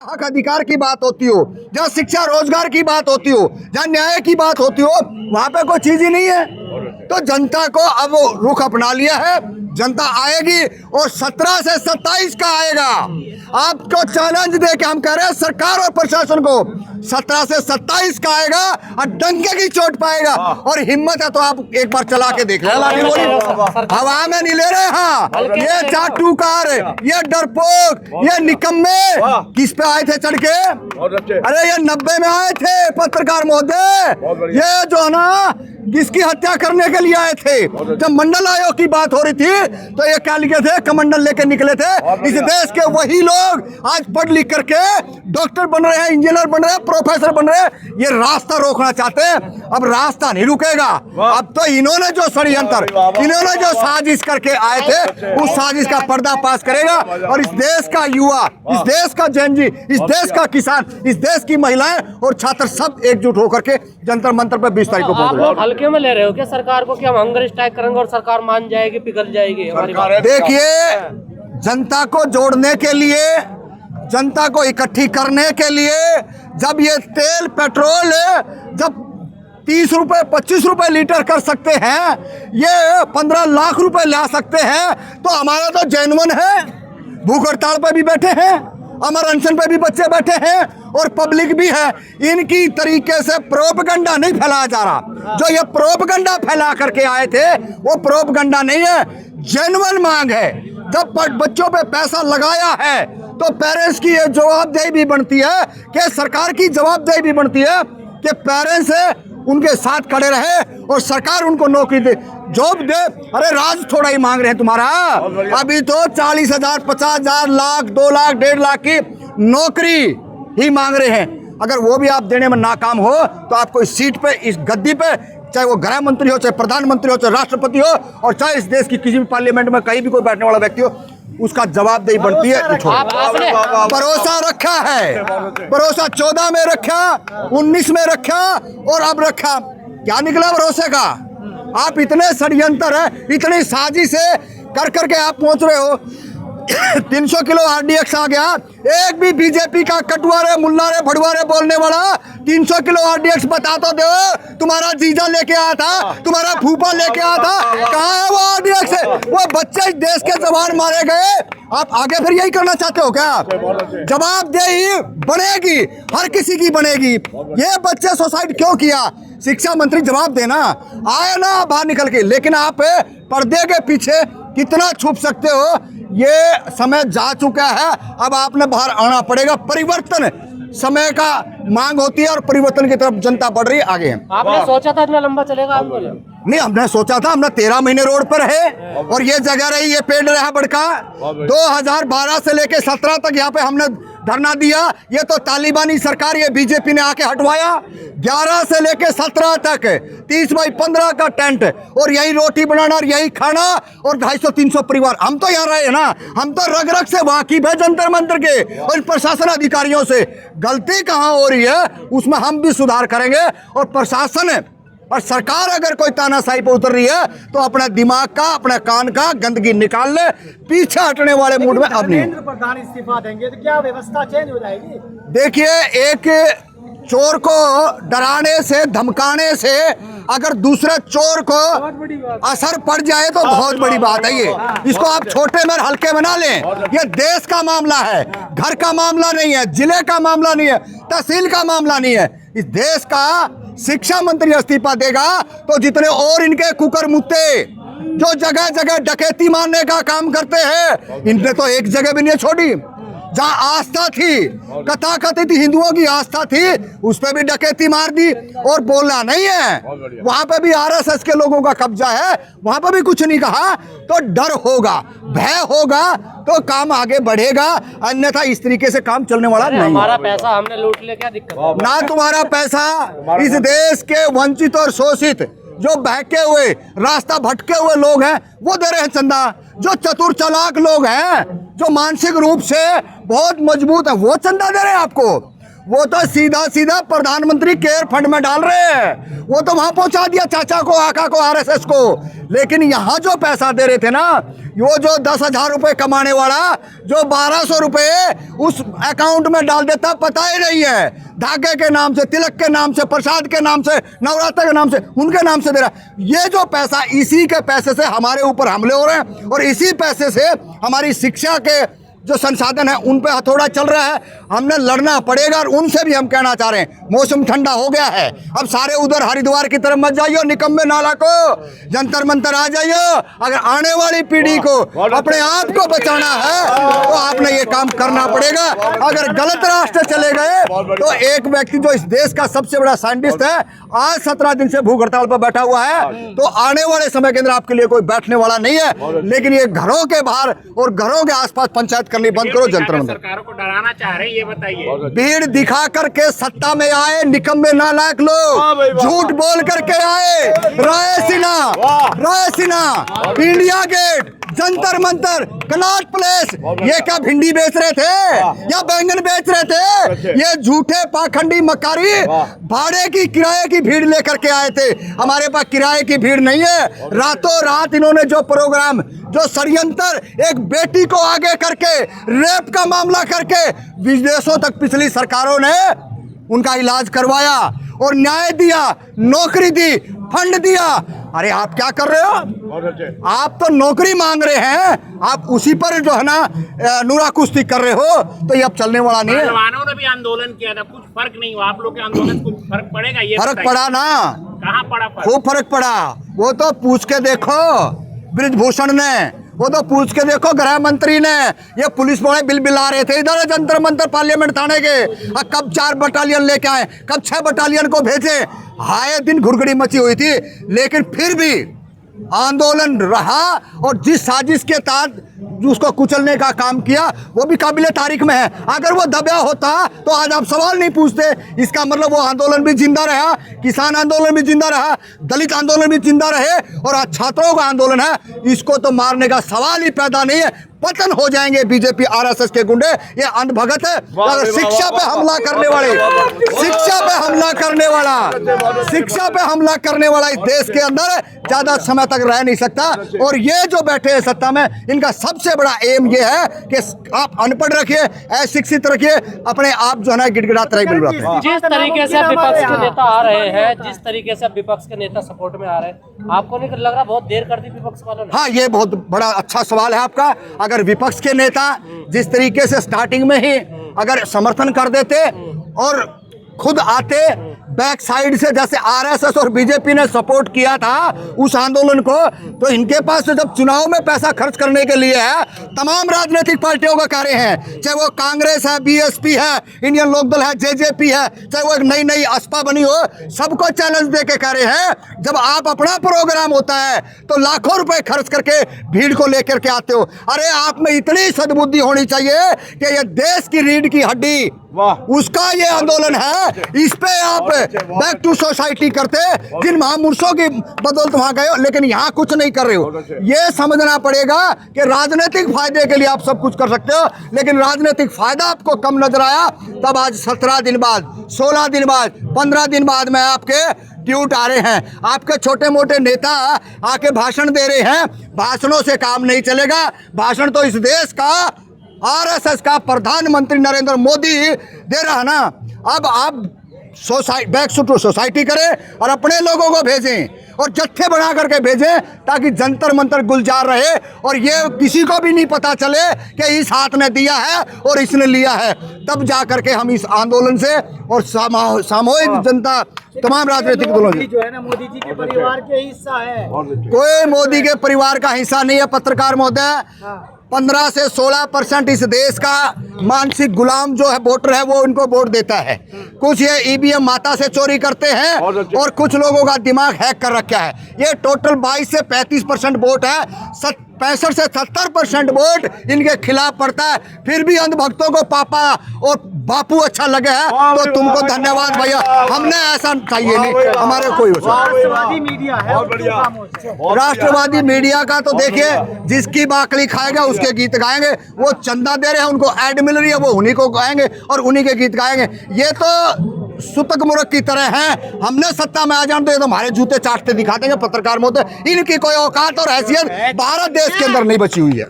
हक अधिकार की बात होती हो, जहाँ शिक्षा रोजगार की बात होती हो, जहाँ न्याय की बात होती हो, वहाँ पे कोई चीज ही नहीं है। तो जनता को अब रुख अपना लिया है, जनता आएगी और 17 से 27 का आएगा। आपको चैलेंज दे के हम कह रहे हैं सरकार और प्रशासन को, 17 से 27 का आएगा और डंके की चोट पाएगा। और हिम्मत है तो आप एक बार चला के देख लो। हवा में नहीं ले रहे। हाँ, ये चाटुकार, ये डरपोक, ये निकम्मे किस पे आए थे चढ़ के? अरे ये 90 में आए थे पत्रकार महोदय, ये जो है ना जिसकी हत्या करने के लिए आए थे। जब मंडल आयोग की बात हो रही थी तो ये क्या लिखे थे? कमंडल लेके निकले थे। इस देश के वही लोग आज पढ़ लिख करके डॉक्टर बन रहे हैं, इंजीनियर बन रहे हैं, प्रोफेसर बन रहे हैं। ये रास्ता रोकना चाहते हैं, अब रास्ता नहीं रुकेगा। अब तो इन्होंने जो षड्यंत्र, इन्होंने जो साजिश करके आए थे, उस साजिश का पर्दाफाश करेगा। और इस देश का युवा, इस देश का जनजी, इस देश का किसान, इस देश की महिलाएं और छात्र सब एकजुट होकर के जंतर मंतर पर 20 तारीख को पहुंचे। हल्के में ले रहे हो क्या सरकार को कि हम हंगर स्ट्राइक करेंगे और सरकार मान जाएगी, पिघल जाएगी हमारी बात? देखिए, जनता को जोड़ने के लिए, जनता को इकट्ठी करने के लिए, जब ये तेल पेट्रोल जब 30 रुपए 25 रुपए लीटर कर सकते हैं, ये 15 लाख रुपए ला सकते हैं, तो हमारा तो जेन्युइन है। भूख हड़ताल पर भी बैठे हैं, अमर अनशन पे भी बच्चे बैठे हैं और पब्लिक भी है। इनकी तरीके से प्रोपगंडा नहीं फैलाया जा रहा। जो ये प्रोपगंडा फैला करके आए थे वो प्रोपगंडा नहीं है, जेन्युइन मांग है। जब बच्चों पे पैसा लगाया है तो पेरेंट्स की ये जवाबदेही भी बनती है कि सरकार की जवाबदेही भी बनती है कि पेरेंट्स उनके साथ खड़े रहे और सरकार उनको नौकरी दे, जॉब दे। अरे राज थोड़ा ही मांग रहे हैं तुम्हारा, अभी तो 40,000, 50,000, लाख, 2 लाख, 1.5 लाख की नौकरी ही मांग रहे हैं। अगर वो भी आप देने में नाकाम हो तो आपको इस सीट पे, इस गद्दी पे, चाहे वो गृह मंत्री हो, चाहे प्रधानमंत्री हो, चाहे राष्ट्रपति हो, और चाहे इस देश की किसी भी पार्लियामेंट में कहीं भी कोई बैठने वाला व्यक्ति हो, उसका जवाबदेही बनती है। भरोसा रखा है, भरोसा 14 में रखा, 19 में रखा और अब रखा। क्या निकला भरोसे का? आप इतने षड्यंत्र है, इतनी साजिश है कर करके आप पहुंच रहे हो। 300 किलो आरडीएक्स आ गया। एक भी बीजेपी का कटुआरे, मुल्लारे, भड़ुआरे बोलने वाला 300 किलो आरडीएक्स बता तो दो। तुम्हारा जीजा लेके आया था, तुम्हारा फूफा लेके आया था, कहाँ है वो आरडीएक्स? वो बच्चे इस देश के जवान मारे गए। आप आगे फिर यही करना चाहते हो क्या? जवाबदेही बनेगी, हर किसी की बनेगी। ये बच्चे सुसाइड क्यों किया? शिक्षा मंत्री जवाब देना, आए ना बाहर निकल के। लेकिन आप पर्दे के पीछे कितना छुप सकते हो? ये समय जा चुका है, अब आपने बाहर आना पड़ेगा। परिवर्तन समय का मांग होती है और परिवर्तन की तरफ जनता बढ़ रही है। आगे आपने सोचा था इतना लंबा चलेगा आंदोलन? नहीं, हमने सोचा था, हमने 13 महीने रोड पर है और ये जगह रही, ये पेड़ रहा बड़का। 2012 से लेके 17 तक यहाँ पे हमने धरना दिया। ये तो तालिबानी सरकार, ये बीजेपी ने आके हटवाया। 11 से लेके 17 तक 30 बाई 15 का टेंट और यही रोटी बनाना और यही खाना और 250-300 परिवार। हम तो यहाँ रहे ना, हम तो रग रग से वाकिफ है जंतर मंतर के और प्रशासन अधिकारियों से। गलती कहाँ हो रही है उसमें हम भी सुधार करेंगे। और प्रशासन और सरकार अगर कोई तानाशाही पर उतर रही है तो अपने दिमाग का, अपने कान का गंदगी निकाल ले। पीछे हटने वाले मूड में अब नहीं। प्रधान इस्तीफा देंगे तो क्या व्यवस्था चेंज हो जाएगी? देखिए, एक चोर को डराने से, धमकाने से अगर दूसरे चोर को असर पड़ जाए तो बहुत बड़ी बात है। ये इसको आप छोटे में, हल्के में ना लें। ये देश का मामला है, घर का मामला नहीं है, जिले का मामला नहीं है, तहसील का मामला नहीं है। इस देश का शिक्षा मंत्री इस्तीफा देगा तो जितने और इनके कुकर मुत्ते जो जगह जगह डकैती मारने का काम करते हैं, इनने तो एक जगह भी नहीं छोड़ी। जहाँ आस्था थी, कथाकथित हिंदुओं की आस्था थी, उस पर भी डकैती मार दी। और बोलना नहीं है, वहां पे भी आरएसएस के लोगों का कब्जा है, वहां पे भी कुछ नहीं कहा। तो डर होगा, भय होगा तो काम आगे बढ़ेगा, अन्यथा इस तरीके से काम चलने वाला नहीं। हमारा पैसा हमने लूट लिया, क्या दिक्कत है? ना तुम्हारा पैसा, इस देश के वंचित और शोषित जो बहके हुए, रास्ता भटके हुए लोग हैं वो दे रहे हैं चंदा। जो चतुर चालाक लोग हैं, जो मानसिक रूप से बहुत मजबूत है, वो चंदा दे रहे हैं आपको। वो तो सीधा सीधा प्रधानमंत्री केयर फंड में डाल रहे हैं। वो तो वहां पहुंचा दिया चाचा को, आका को, आरएसएस को। लेकिन यहाँ जो पैसा दे रहे थे ना, वो जो 10,000 रुपए कमाने वाला जो 1200 रुपए उस अकाउंट में डाल देता, पता ही नहीं है। धागे के नाम से, तिलक के नाम से, प्रसाद के नाम से, नवरात्र के नाम से, उनके नाम से दे रहा है। ये जो पैसा, इसी के पैसे से हमारे ऊपर हमले हो रहे हैं और इसी पैसे से हमारी शिक्षा के जो संसाधन है उन पे हथौड़ा चल रहा है। हमने लड़ना पड़ेगा। और उनसे भी हम कहना चाह रहे हैं, मौसम ठंडा हो गया है, अब सारे उधर हरिद्वार की तरफ मत जाइयो, निकम्मे नाला को, जंतर मंतर आ जाइयो। अगर आने वाली पीढ़ी को अपने आप को बचाना है तो आपने ये काम करना पड़ेगा। अगर गलत रास्ते चले गए तो एक व्यक्ति जो इस देश का सबसे बड़ा साइंटिस्ट है, आज 17 दिन से भूख हड़ताल पर बैठा हुआ है, तो आने वाले समय के अंदर आपके लिए कोई बैठने वाला नहीं है। लेकिन ये घरों के बाहर और घरों के आसपास पंचायत करनी बंद करो। जंतर मंतर सरकारों को डराना चाह रहे हैं, ये बताइए। भीड़ दिखा करके सत्ता में आए निकम्मे नालायक लोग, झूठ बोल करके आए। Raisina, India Gate, Jantar Mantar, Connaught Place, ये क्या भिंडी बेच रहे थे या बैंगन बेच रहे थे? ये झूठे पाखंडी मकारी भाड़े की, किराए की भीड़ लेकर के आए थे। हमारे पास किराए की भीड़ नहीं है। रातों रात इन्होंने जो प्रोग्राम, जो षड्यंत्र, एक बेटी को आगे करके रेप का मामला करके विदेशों तक पिछली सरकारों ने उनका इलाज करवाया और न्याय दिया, नौकरी दी, फंड दिया। अरे आप क्या कर रहे हो? आप तो नौकरी मांग रहे हैं, आप उसी पर जो है ना नूरा कुश्ती कर रहे हो, तो ये अब चलने वाला नहीं है। पहलवानों ने भी आंदोलन किया था, कुछ फर्क नहीं हुआ। आप लोग के आंदोलन से कुछ फर्क पड़ेगा? ये फर्क पड़ा ना, कहाँ पड़ा फर्क? खूब फर्क पड़ा। वो तो पूछ के देखो ब्रिजभूषण ने, वो तो पूछ के देखो गृह मंत्री ने। ये पुलिस वाले बिल बिला रहे थे इधर जंतर मंतर पार्लियामेंट थाने के, कब 4 बटालियन लेके आए, कब 6 बटालियन को भेजे। आए दिन घुड़गड़ी मची हुई थी, लेकिन फिर भी आंदोलन रहा और जिस साजिश के तहत उसको कुचलने का काम किया वो भी काबिले तारीख में है। अगर वो दबा होता तो आज आप सवाल नहीं पूछते। इसका मतलब वो आंदोलन भी जिंदा रहा, किसान आंदोलन भी जिंदा रहा, दलित आंदोलन भी जिंदा रहे और आज छात्रों का आंदोलन है। इसको तो मारने का सवाल ही पैदा नहीं है। पतन हो जाएंगे बीजेपी आरएसएस के गुंडे। ये अंधभगत है। अगर शिक्षा पे हमला करने वाले, शिक्षा पे हमला करने वाला इस देश के अंदर ज्यादा समय तक रह नहीं सकता। और ये जो बैठे हैं सत्ता में, इनका सबसे बड़ा एम ये है कि आप अनपढ़ रखिए, अशिक्षित रखिए, अपने आप जो है ना गिड़गिड़ाते रहिए, बिलबिलाते रहिए। जिस तरीके से विपक्ष के नेता आ रहे हैं, जिस तरीके से विपक्ष के नेता सपोर्ट में आ रहे हैं, आपको नहीं लग रहा बहुत देर कर दी विपक्ष वालों ने? हाँ, ये बहुत बड़ा अच्छा सवाल है आपका। अगर विपक्ष के नेता जिस तरीके से स्टार्टिंग में ही अगर समर्थन कर देते और खुद आते बैक साइड से, जैसे आरएसएस और बीजेपी ने सपोर्ट किया था उस आंदोलन को, तो इनके पास तो जब चुनाव में पैसा खर्च करने के लिए है, तमाम राजनीतिक पार्टियों का कार्य है, चाहे वो कांग्रेस है, बीएसपी है, इंडियन लोकदल है, जेजेपी है, चाहे वो एक नई असपा बनी हो, सबको चैलेंज दे के कार्य है। जब आप अपना प्रोग्राम होता है तो लाखों रुपए खर्च करके भीड़ को लेकर के आते हो। अरे आप में इतनी सद्बुद्धि होनी चाहिए कि ये देश की रीढ़ की हड्डी, उसका ये आंदोलन है, इस पे आप बैक टू सोसाइटी करते, जिन महापुरुषों की बदौलत वहां गए हो, लेकिन यहाँ कुछ नहीं कर रहे हो। ये समझना पड़ेगा कि राजनीतिक फायदे के लिए आप सब कुछ कर सकते हो, लेकिन राजनीतिक फायदा आपको कम नजर आया तब आज 17 दिन बाद, 16 दिन बाद, 15 दिन बाद में आपके ट्वीट आ रहे हैं। आपके छोटे मोटे नेता आके भाषण दे रहे हैं। भाषणों से काम नहीं चलेगा। भाषण तो इस देश का आरएसएस का प्रधानमंत्री नरेंद्र मोदी दे रहा ना। अब आप बैक टू सोसाइटी करें और अपने लोगों को भेजें और जत्थे बना करके भेजें, ताकि जंतर मंतर गुलजार रहे और ये किसी को भी नहीं पता चले कि इस हाथ ने दिया है और इसने लिया है। तब जा करके हम इस आंदोलन से और सामूहिक जनता, तमाम राजनीतिक दलों से, जो है ना, मोदी जी के परिवार के हिस्सा है। कोई मोदी के परिवार का हिस्सा नहीं है पत्रकार महोदय। 15 से 16% इस देश का मानसिक गुलाम जो है वोटर है, वो इनको वोट देता है। कुछ ये ईवीएम माता से चोरी करते हैं और कुछ लोगों का दिमाग हैक कर रखा है। ये टोटल 22 से 35% वोट है। 65 से 70% वोट इनके खिलाफ पड़ता है, फिर भी अंधभक्तों को पापा और बापू अच्छा लगे है तो तुमको धन्यवाद भैया। हमने ऐसा चाहिए नहीं, हमारे कोई राष्ट्रवादी मीडिया है, राष्ट्रवादी मीडिया का तो देखिए, जिसकी बाकली खाएगा उसके गीत गाएंगे। वो चंदा दे रहे हैं, उनको ऐड मिल रही है, वो उन्हीं को गाएंगे और उन्हीं के गीत गाएंगे। ये तो सुतक मुरक की तरह हैं। हमने सत्ता में आ जाने तो ये तो हमारे जूते चाटते दिखा देंगे पत्रकार महोदय। इनकी कोई औकात और हैसियत भारत देश के अंदर नहीं बची हुई है।